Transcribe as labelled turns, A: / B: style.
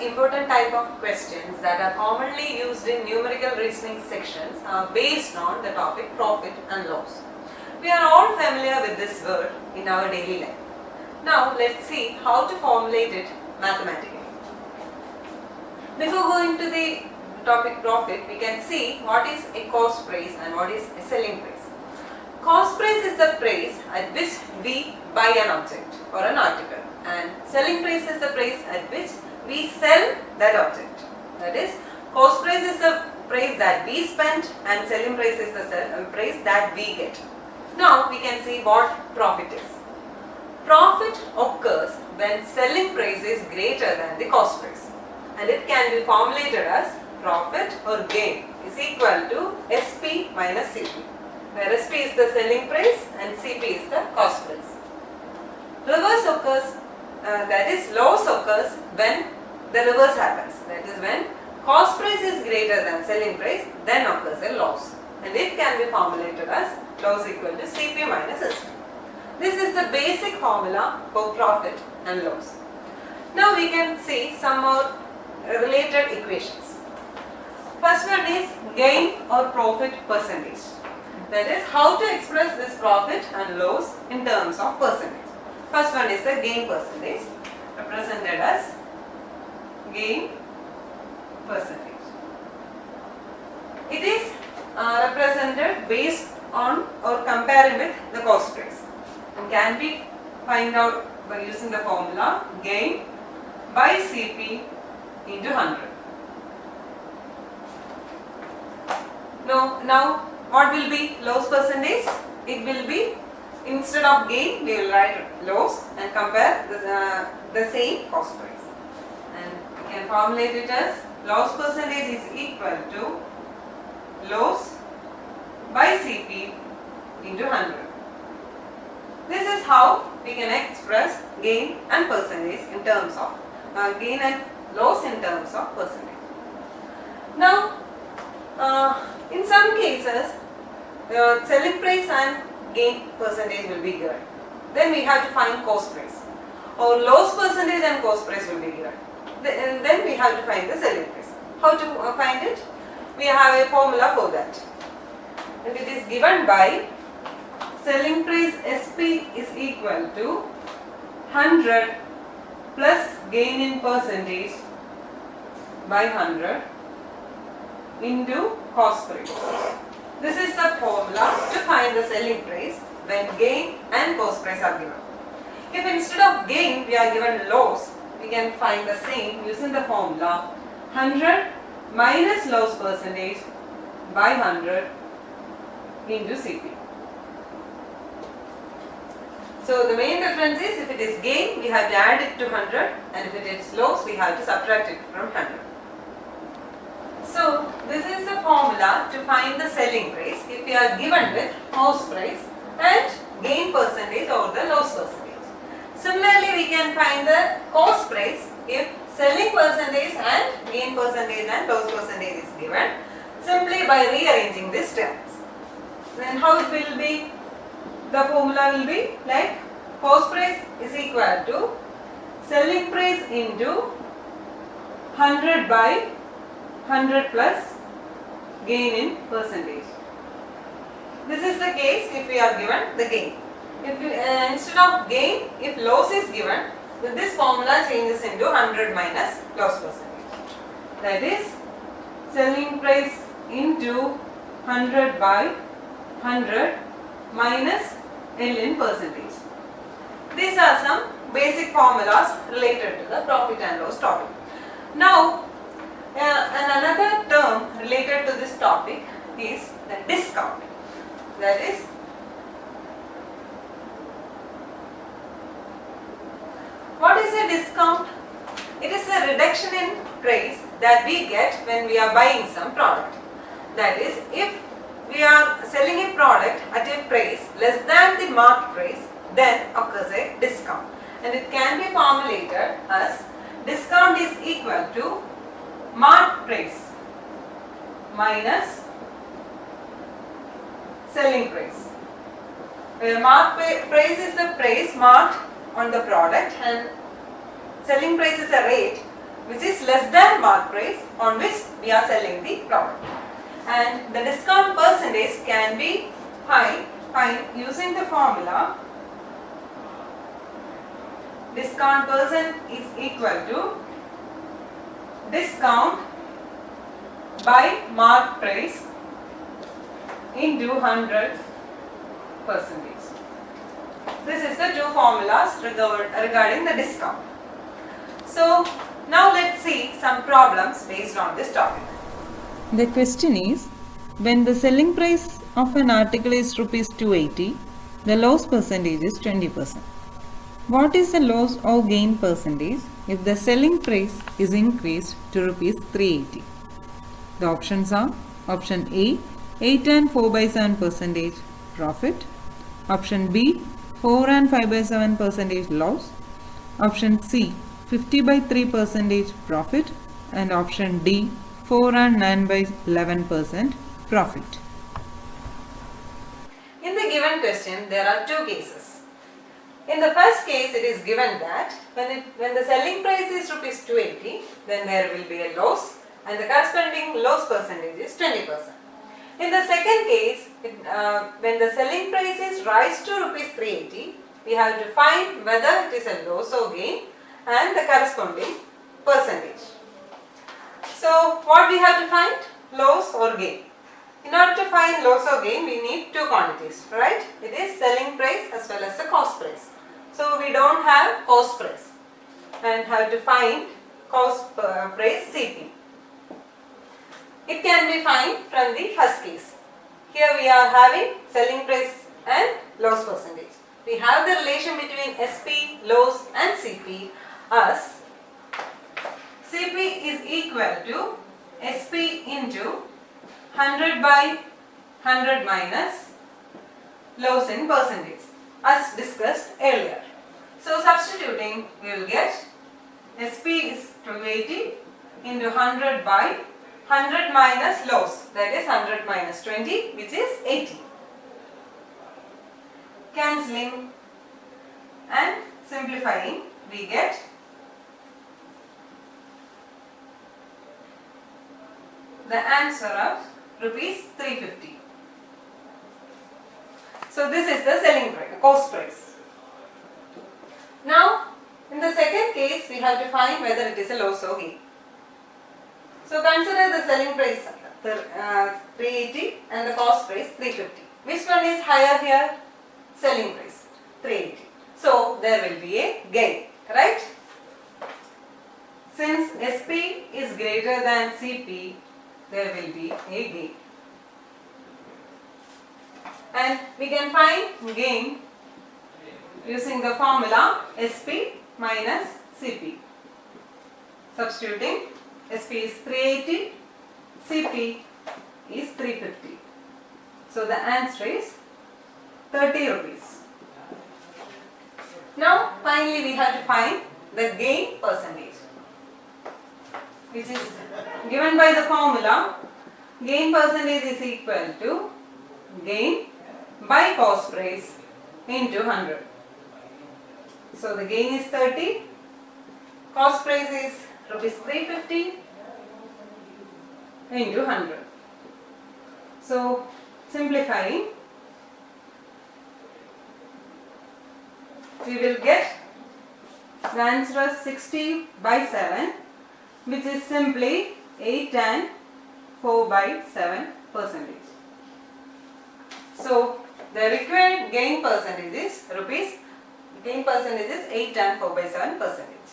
A: important type of questions that are commonly used in numerical reasoning sections are based on the topic profit and loss. We are all familiar with this word in our daily life. Now let's see how to formulate it mathematically. Before going to the topic profit, we can see what is a cost price and what is a selling price. Cost price is the price at which we buy an object or an article, and selling price is the price at which we sell that object. That is, cost price is the price that we spend and selling price is the price that we get. Now we can see what profit is. Profit occurs when selling price is greater than the cost price, and it can be formulated as profit or gain is equal to SP minus CP, where SP is the selling price and CP is the cost price. Reverse occurs, that is loss occurs when the reverse happens, that is when cost price is greater than selling price, then occurs a loss, and it can be formulated as loss equal to CP minus SP. This is the basic formula for profit and loss. Now we can see some more related equations. First one is gain or profit percentage. That is how to express this profit and loss in terms of percentage. First one is the gain percentage, represented as gain percentage. It is represented based on or comparing with the cost price, and can be find out by using the formula gain by CP into 100. Now what will be loss percentage? It will be, instead of gain we will write loss and compare the same cost price, and we can formulate it as loss percentage is equal to loss by CP into 100. This is how we can express gain and percentage in terms of gain and loss in terms of percentage. Now in some cases selling price and gain percentage will be given. Then we have to find cost price, or loss percentage and cost price will be given. Then we have to find the selling price. How to find it? We have a formula for that, and it is given by selling price SP is equal to 100 plus gain in percentage by 100 into cost price. This is the formula to find the selling price when gain and cost price are given. If instead of gain we are given loss, we can find the same using the formula 100 minus loss percentage by 100 into CP. So the main difference is, if it is gain we have to add it to 100, and if it is loss we have to subtract it from 100. So this is the formula to find the selling price if we are given with cost price and gain percentage or the loss percentage. Similarly, we can find the cost price if selling percentage and gain percentage and loss percentage is given, simply by rearranging these terms. Then how it will be? The formula will be like cost price is equal to selling price into 100 by 100 plus gain in percentage. This is the case if we are given the gain. If we, instead of gain, if loss is given, then this formula changes into 100 minus loss percentage. That is selling price into 100 by 100 minus L in percentage. These are some basic formulas related to the profit and loss topic. Now another term related to this topic is the discount. That is, what is a discount? It is a reduction in price that we get when we are buying some product. That is, if we are selling a product at a price less than the marked price, then occurs a discount, and it can be formulated as discount is equal to marked price minus selling price. Where marked price is the price marked on the product and selling price is a rate which is less than mark price on which we are selling the product. And the discount percentage can be find using the formula. Discount percent is equal to discount by mark price into 100%. This is the two formulas regarding the discount. So now let's see some problems based on this topic.
B: The question is, when the selling price of an article is rupees 280, the loss percentage is 20%. What is the loss or gain percentage if the selling price is increased to rupees 380? The options are option A, 8 and 4 by 7 percentage profit, option B, 4 and 5 by 7 percentage loss, option C, 50 by 3 percentage profit, and option D, 4 and 9 by 11% profit.
A: In the given question, there are two cases. In the first case, it is given that when the selling price is rupees 280, then there will be a loss and the corresponding loss percentage is 20%. In the second case, when the selling price is rise to rupees 380, we have to find whether it is a loss or gain and the corresponding percentage. So what we have to find? Loss or gain. In order to find loss or gain, we need two quantities, right? It is selling price as well as the cost price. So we don't have cost price and have to find cost price CP. It can be found from the first case. Here we are having selling price and loss percentage. We have the relation between SP, loss and CP as CP is equal to SP into 100 by 100 minus loss in percentage as discussed earlier. So substituting, we will get SP is 280 into 100 by 100 minus loss, that is 100 minus 20, which is 80. Cancelling and simplifying, we get the answer of rupees 350. So this is the selling price, cost price. Now, in the second case, we have to find whether it is a loss or gain. So consider the selling price 380 and the cost price 350. Which one is higher here? Selling price 380. So there will be a gain, right? Since SP is greater than CP, there will be a gain. And we can find gain using the formula SP minus CP. Substituting, SP is 380, CP is 350. So the answer is 30 rupees. Now finally we have to find the gain percentage, which is given by the formula. Gain percentage is equal to gain by cost price into 100. So the gain is 30, cost price is rupees 350 into 100. So simplifying, we will get the answer as 60 by 7, which is simply 8 and 4 by 7 percentage. So the required gain percentage is 8 and 4 by 7 percentage.